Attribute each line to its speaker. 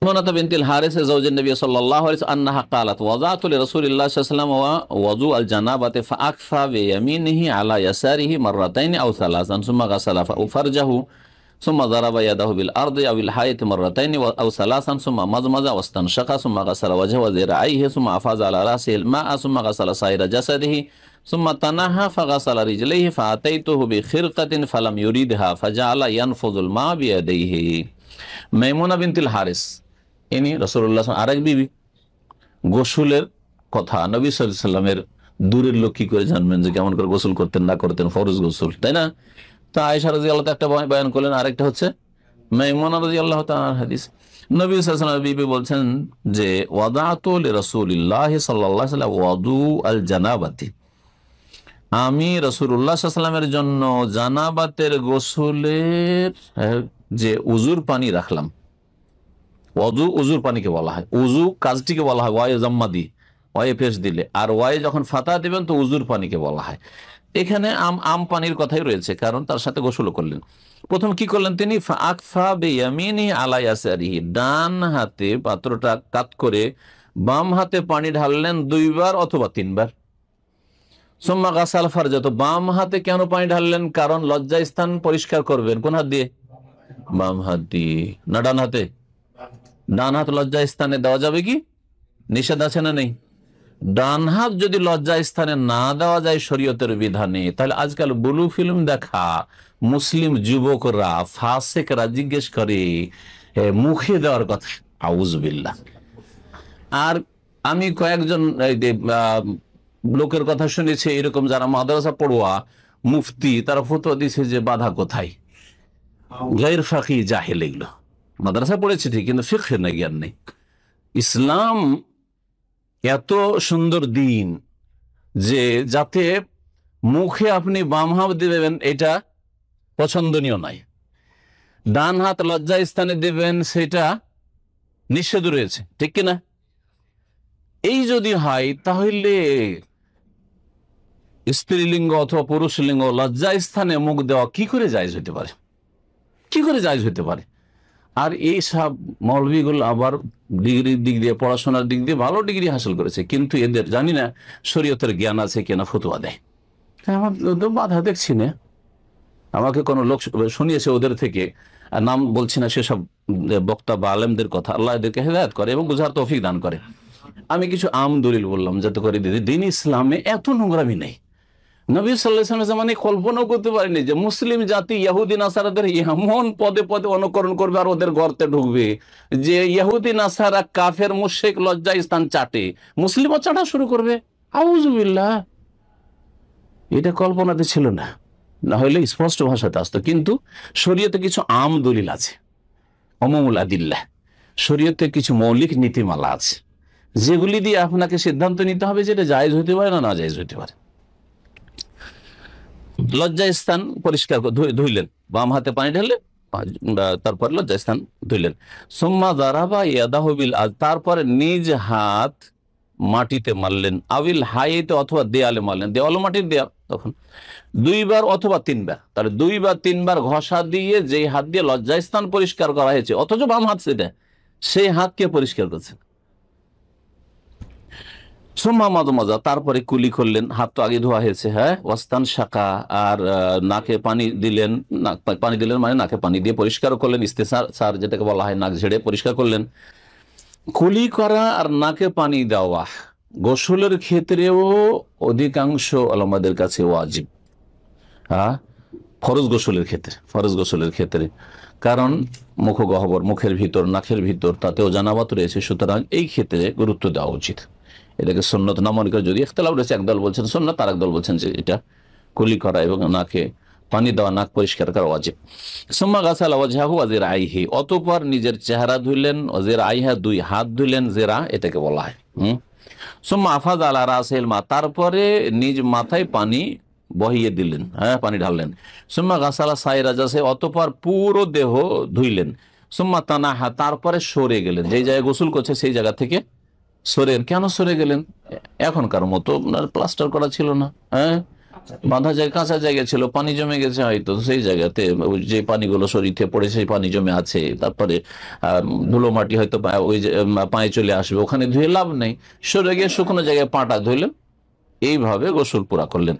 Speaker 1: মাইমুনাহ বিনতুল হারিস যাওজান নবী সাল্লাল্লাহু আলাইহি ওয়াসাল্লাম আন্নাহা ক্বালাত ওয়াযাতু লিরাসূলিল্লাহ সাল্লাল্লাহু আলাইহি ওয়াসাল্লাম ওয়াযু আল জানাবাতি ফাআকফা বিয়ামিনিহি আলা ইয়াসারিহি মাররাতাইন আও সালাসান সুম্মা গাসালা ফারজাহু সুম্মা যারাবা ইয়াদাহু বিল আরদি আও বিল হায়াতি মাররাতাইন আও সালাসান সুম্মা মাযমাযা ওয়াস্তানশাকা সুম্মা গাসালা ওয়াজহু ওয়া যিরাইহি সুম্মা আফাযা আলা রাসিহিল মা'a সুম্মা গাসালা সাইরা জাসাদিহি সুম্মা তানাহা ফাগাসালা রিজলাইহি ফাআতাইতুহু বিখিরকাতিন ফালাম ইউরিদহা ফাজাআলা ইয়ানফুযুল মা বিয়াদিহি। মাইমুনাহ বিনতুল হারিস ইনি রাসূলুল্লাহ আরেক বিবি। গোসলের কথা নবী সাল্লাল্লাহু আলাইহি ওয়াসাল্লামের দূরের লোক কি করে জানবেন যে কেমন করে গোসল করতেন না করতেন, ফরজ গোসল, তাই না? তা আয়েশা রাদিয়াল্লাহু তাআলা একটা বয়ান করলেন, আরেকটা হচ্ছে মাইমুনাহ রাদিয়াল্লাহু তাআলার হাদিস। নবী সাল্লাল্লাহু আলাইহি ওয়াসাল্লাম বিবি বলছেন যে ওয়াদাতু লিরাসূলিল্লাহ সাল্লাল্লাহু আলাইহি ওয়াসাল্লাম ওয়াদু আল জানাবাতি, আমি রাসূলুল্লাহ সাল্লাল্লাহু আলাইহি ওয়াসাল্লামের জন্য জানাবাতের গোসলের যে উজুর পানি রাখলাম। ওয়াজু উজুর পানিকে বলা হয়, উজু কাজটিকে বলা হয় ওয়ায়ে জাম্মা দি, ওয়ায়ে পেশ দিলে, আর ওয়ায়ে যখন ফাতা দিবেন তো উজুর পানিকে বলা হয়। এখানে আম পানির কথাই রয়েছে, কারণ তার সাথে গোসল করলেন। প্রথম কি করলেন তিনি? ফাআকফা বিয়ামিনি আলা ইয়াসারিহি, ডান হাতে পাত্রটা কাত করে বাম হাতে পানি ঢাললেন 2 বার অথবা 3 বার। সুম্মা গাসাল ফারজা, তো বাম হাতে কেন পানি ঢাললেন? কারণ লজ্জা স্থান পরিষ্কার করবেন কোন হাত দিয়ে? বাম হাত দিয়ে, না ডান হাতে? ডান হাত লজ্জা স্থানে দেওয়া যাবে কি? নিষেধ আছে না নেই? ডান হাত যদি লজ্জা স্থানে না দেওয়া যায় শরীয়তের বিধানে, তাহলে আজকাল ব্লু ফিল্ম দেখা মুসলিম যুবকরা, ফাসেকরা জিজ্ঞেস করে মুখে দেওয়ার কথা, আউযুবিল্লাহ। আর আমি কয়েকজন লোকের কথা শুনেছি এরকম, যারা মাদ্রাসা পড়ুয়া মুফতি, তারা ফতোয়া দিছে যে বাধা কোথায়? গায়র ফাকি জাহেল, এগুলো মাদ্রাসা পড়েছে ঠিক, কিন্তু ফিকহের না জ্ঞান নেই। ইসলাম এত সুন্দর দিন যে যাতে মুখে আপনি বাম হাত দেবেন এটা পছন্দনীয় নয়, ডান হাত লজ্জা স্থানে দেবেন সেটা নিষেধ রয়েছে, ঠিক কিনা? এই যদি হয় তাহলে স্ত্রীলিঙ্গ অথবা পুরুষ লিঙ্গ লজ্জা স্থানে মুখ দেওয়া কি করে জায়েজ হতে পারে? কি করে জায়েজ হতে পারে? আর এই সব মৌলবীগুলো আবার ডিগ্রির দিক দিয়ে, পড়াশোনার দিক দিয়ে ভালো ডিগ্রি হাসিল করেছে, কিন্তু এদের জানি না শরীয়তের জ্ঞান আছে কিনা, ফতোয়া দেয়। আমার তো বাধা দেখছি না। আমাকে কোনো লোক শুনিয়েছে ওদের থেকে, নাম বলছি না, সেসব বক্তা বা আলেমদের কথা, আল্লাহ এদেরকে হেদায়েত করে এবং বুঝার তৌফিক দান করে। আমি কিছু আম দলিল বললাম যাতে করে দিদি, দিন ইসলামে এত নোংরামি নেই। নবী সাল্লাল্লাহু আলাইহি ওয়াসাল্লাম জামানে কল্পনাও করতে পারেনি যে মুসলিম জাতি ইহুদি নাসারাদের এমন পদে পদে অনুকরণ করবে আর ওদের গর্তে ঢুকবে যে ইহুদি নাসারা কাফের মুশরিক লজ্জা স্থান চাটে, মুসলিমও চাটা শুরু করবে। আউযুবিল্লাহ, এটা কল্পনাতে ছিল না, না হলে স্পষ্ট ভাষাতে আসতো। কিন্তু শরীয়তে কিছু আম দলিল আছে, উমুমুল আদিল্লাহ, শরীয়তে কিছু মৌলিক নীতিমালা আছে যেগুলি দিয়ে আপনাকে সিদ্ধান্ত নিতে হবে যেটা জায়েজ হতে পারে না জায়েজ হতে পারে। লজ্জা স্থান পরিষ্কার ধুইলেন, বাম হাতে পানি ঢাললেন, তারপরে লজ্জা স্থান ধুইলেন। সুম্মা যারাবা ইয়াদাহু বিল আরদ, তারপরে নিজ হাত মাটিতে মারলেন, আবিল হাইতে অথবা দেয়ালে মারলেন, দেওয়ালে মাটির দেয়াল, তখন 2 বার অথবা 3 বার। তাহলে 2 বা 3 বার ঘষা দিয়ে যেই হাত দিয়ে লজ্জা স্থান পরিষ্কার করা হয়েছে, অথচ বাম হাত সেটা, সেই হাতকে পরিষ্কার করছে। সুম্মা মাযমাযা, তারপরে কুলি করলেন, হাত তো আগে ধোয়া হয়েছে, হ্যাঁ, ওয়াস্তান শাকা, আর নাকে পানি দিলেন, পানি দিলেন মানে নাকে পানি দিয়ে পরিষ্কার করলেন, ইস্তেসার যেটাকে বলা হয়, নাক ঝেড়ে পরিষ্কার করলেন। কুলি করা আর নাকে পানি দেওয়া গোসলের ক্ষেত্রেও অধিকাংশ ওলামাদের কাছে ওয়াজিব, হ্যাঁ, ফরজ গোসলের ক্ষেত্রে, কারণ মুখগহ্বর, মুখের ভিতর, নাকের ভিতর, তাতেও জানাবাত রয়েছে, সুতরাং এই ক্ষেত্রে গুরুত্ব দেওয়া উচিত। এটাকে সুন্নত না মনে করে, যদি ইখতিলাফ রয়েছে, একদল বলছেন সুন্নাত, আর একদল বলছেন যে এটা কুলি করা এবং নাকে পানি দেওয়া, নাক পরিষ্কার করা ওয়াজিব। সুম্মা গাসালা ওয়াজহাহু ওয়া যিরাইহি, অতঃপর নিজের চেহারা ধুইলেন, ওয়া যিরাইহা, 2 হাত ধুইলেন, যিরা এটাকে বলা হয়। সুম্মা আফাযা আলা রাসিল মা, তারপরে নিজ মাথায় পানি বহিয়ে দিলেন, হ্যাঁ, পানি ঢাললেন। সুম্মা গাসালা সাইরা জাসে, অতঃপর পুরো দেহ ধুইলেন। সুম্মা তানাহা, তারপরে সরে গেলেন, যেই জায়গায় গোসল করছে সেই জায়গা থেকে সরেন। কেন সরে গেলেন? এখনকার মতো প্লাস্টার করা ছিল না, হ্যাঁ, বাঁধা জায়গা, কাঁচা জায়গা ছিল, পানি জমে গেছে হয়তো, সেই জায়গাতে ওই যে পানিগুলো শরীরে পড়ে সেই পানি জমে আছে, তারপরে ধুলো মাটি হয়তো ওই পায়ে চলে আসবে, ওখানে ধুয়ে লাভ নেই, সরে গিয়ে শুকনো জায়গায় পাটা ধুইলেন, এইভাবে গোসল পুরা করলেন।